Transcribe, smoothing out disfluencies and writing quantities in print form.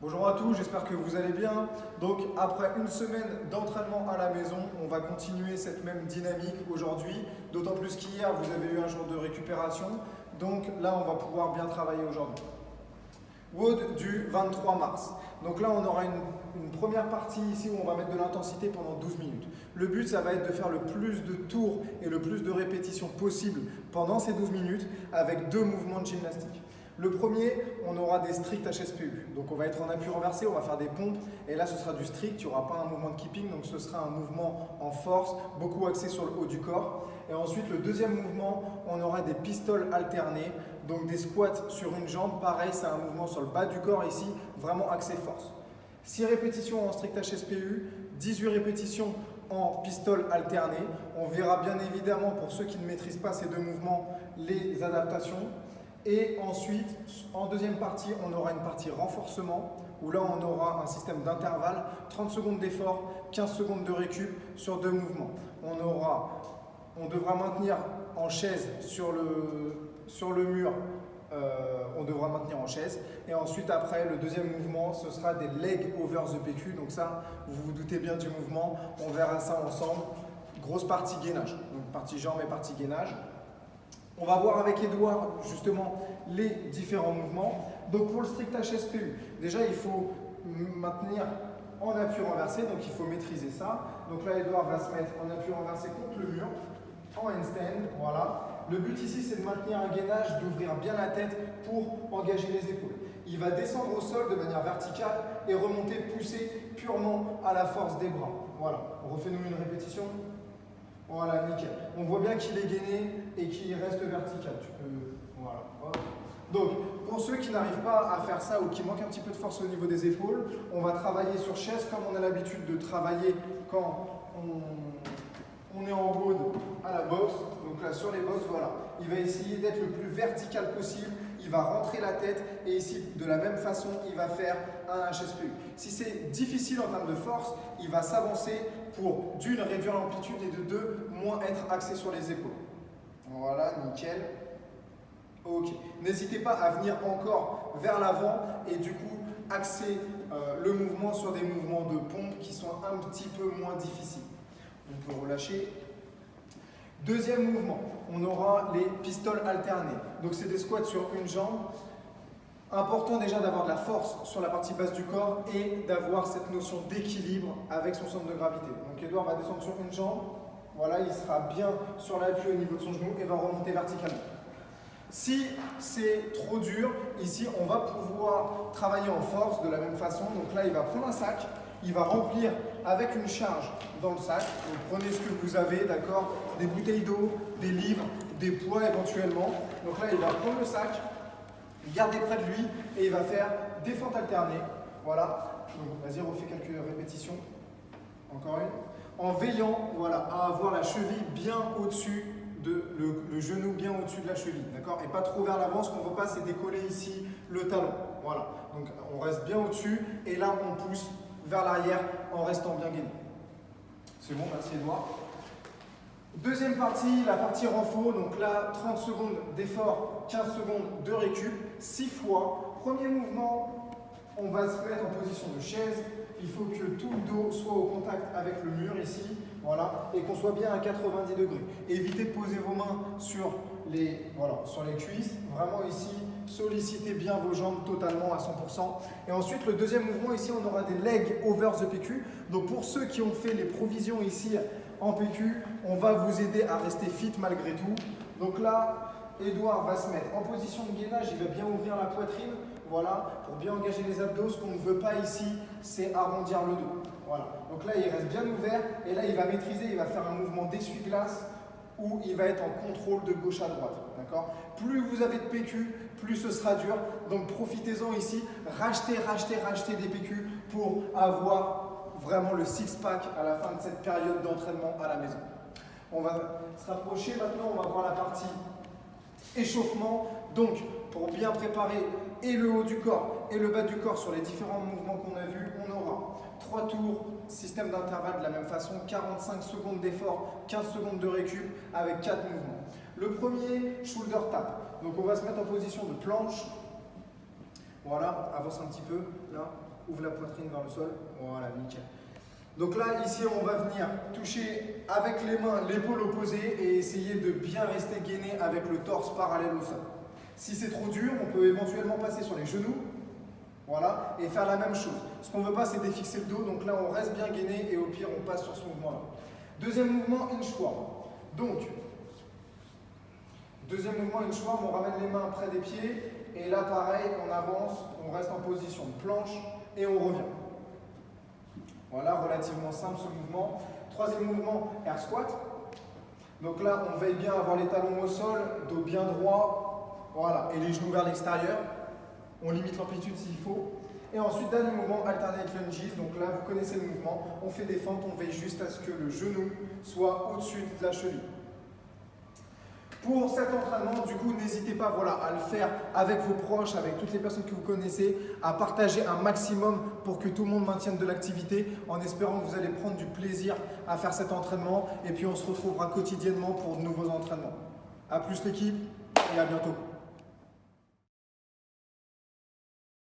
Bonjour à tous, j'espère que vous allez bien. Donc après une semaine d'entraînement à la maison, on va continuer cette même dynamique aujourd'hui. D'autant plus qu'hier, vous avez eu un jour de récupération. Donc là, on va pouvoir bien travailler aujourd'hui. WOD du 23 mars. Donc là, on aura une première partie ici où on va mettre de l'intensité pendant 12 minutes. Le but, ça va être de faire le plus de tours et le plus de répétitions possible pendant ces 12 minutes avec 2 mouvements de gymnastique. Le premier, on aura des stricts HSPU. Donc on va être en appui renversé, on va faire des pompes. Et là, ce sera du strict, il n'y aura pas un mouvement de keeping. Donc ce sera un mouvement en force, beaucoup axé sur le haut du corps. Et ensuite, le deuxième mouvement, on aura des pistoles alternés. Donc des squats sur une jambe. Pareil, c'est un mouvement sur le bas du corps ici, vraiment axé force. 6 répétitions en strict HSPU, 18 répétitions en pistoles alternées. On verra bien évidemment, pour ceux qui ne maîtrisent pas ces deux mouvements, les adaptations. Et ensuite, en deuxième partie, on aura une partie renforcement, où là, on aura un système d'intervalle, 30 secondes d'effort, 15 secondes de récup sur 2 mouvements. On devra maintenir en chaise sur le mur, on devra maintenir en chaise. Et ensuite, après, le deuxième mouvement, ce sera des leg over the PQ. Donc ça, vous vous doutez bien du mouvement, on verra ça ensemble. Grosse partie gainage, donc partie jambes et partie gainage. On va voir avec Edouard justement les différents mouvements. Donc pour le strict HSPU, déjà il faut maintenir en appui renversé, donc il faut maîtriser ça. Donc là Edouard va se mettre en appui renversé contre le mur, en handstand, voilà. Le but ici c'est de maintenir un gainage, d'ouvrir bien la tête pour engager les épaules. Il va descendre au sol de manière verticale et remonter, pousser purement à la force des bras. Voilà, refais-nous une répétition. Voilà, nickel. On voit bien qu'il est gainé et qu'il reste vertical. Voilà. Donc, pour ceux qui n'arrivent pas à faire ça ou qui manquent un petit peu de force au niveau des épaules, on va travailler sur chaise comme on a l'habitude de travailler quand on est en WOD à la boxe. Donc là, sur les boxes, voilà. Il va essayer d'être le plus vertical possible. Il va rentrer la tête et ici, de la même façon, il va faire un HSPU. Si c'est difficile en termes de force, il va s'avancer pour, d'une, réduire l'amplitude et de deux, moins être axé sur les épaules. Voilà, nickel. Ok. N'hésitez pas à venir encore vers l'avant et du coup, axer le mouvement sur des mouvements de pompe qui sont un petit peu moins difficiles. On peut relâcher. Deuxième mouvement, on aura les pistoles alternées. Donc c'est des squats sur une jambe. Important déjà d'avoir de la force sur la partie basse du corps et d'avoir cette notion d'équilibre avec son centre de gravité. Donc Edouard va descendre sur une jambe. Voilà, il sera bien sur l'appui au niveau de son genou et va remonter verticalement. Si c'est trop dur, ici on va pouvoir travailler en force de la même façon. Donc là il va prendre un sac. Il va remplir avec une charge dans le sac. Donc prenez ce que vous avez, d'accord? Des bouteilles d'eau, des livres, des poids éventuellement. Donc là, il va prendre le sac, garder près de lui et il va faire des fentes alternées. Voilà. Donc vas-y, refais quelques répétitions. Encore une. En veillant, voilà, à avoir la cheville bien au-dessus le genou bien au-dessus de la cheville, d'accord? Et pas trop vers l'avant. Ce qu'on ne veut pas, c'est décoller ici le talon. Voilà. Donc on reste bien au-dessus et là, on pousse vers l'arrière en restant bien gainé. C'est bon, merci Edouard. Deuxième partie, la partie renfort. Donc là, 30 secondes d'effort, 15 secondes de récup, 6 fois. Premier mouvement, on va se mettre en position de chaise. Il faut que tout le dos soit au contact avec le mur ici, voilà, et qu'on soit bien à 90 degrés. Évitez de poser vos mains sur les cuisses. Vraiment ici, sollicitez bien vos jambes totalement à 100%. Et ensuite, le deuxième mouvement, ici, on aura des legs over the PQ. Donc pour ceux qui ont fait les provisions ici en PQ, on va vous aider à rester fit malgré tout. Donc là, Edouard va se mettre en position de gainage, il va bien ouvrir la poitrine, voilà, pour bien engager les abdos. Ce qu'on ne veut pas ici, c'est arrondir le dos. Voilà. Donc là, il reste bien ouvert et là, il va maîtriser, il va faire un mouvement d'essuie-glace où il va être en contrôle de gauche à droite. D'accord? Plus vous avez de PQ, plus ce sera dur. Donc profitez-en ici, rachetez des PQ pour avoir vraiment le six-pack à la fin de cette période d'entraînement à la maison. On va se rapprocher maintenant, on va voir la partie échauffement. Donc, pour bien préparer et le haut du corps et le bas du corps sur les différents mouvements qu'on a vus, on aura 3 tours, système d'intervalle de la même façon, 45 secondes d'effort, 15 secondes de récup avec 4 mouvements. Le premier, shoulder tap. Donc, on va se mettre en position de planche. Voilà, avance un petit peu, là. Ouvre la poitrine vers le sol. Voilà, nickel. Donc là, ici, on va venir toucher avec les mains l'épaule opposée et essayer de bien rester gainé avec le torse parallèle au sol. Si c'est trop dur, on peut éventuellement passer sur les genoux. Voilà, et faire la même chose. Ce qu'on ne veut pas, c'est défixer le dos. Donc là, on reste bien gainé et au pire, on passe sur ce mouvement-là. Deuxième mouvement, inchworm. Donc, deuxième mouvement, inchworm, on ramène les mains près des pieds. Et là, pareil, on avance, on reste en position de planche et on revient. Voilà, relativement simple ce mouvement. Troisième mouvement, air squat. Donc là, on veille bien à avoir les talons au sol, dos bien droit. Voilà, et les genoux vers l'extérieur. On limite l'amplitude s'il faut. Et ensuite, dernier mouvement, alternate lunges. Donc là, vous connaissez le mouvement. On fait des fentes, on veille juste à ce que le genou soit au-dessus de la cheville. Pour cet entraînement, du coup, n'hésitez pas à le faire avec vos proches, avec toutes les personnes que vous connaissez, à partager un maximum pour que tout le monde maintienne de l'activité, en espérant que vous allez prendre du plaisir à faire cet entraînement. Et puis, on se retrouvera quotidiennement pour de nouveaux entraînements. A plus l'équipe et à bientôt.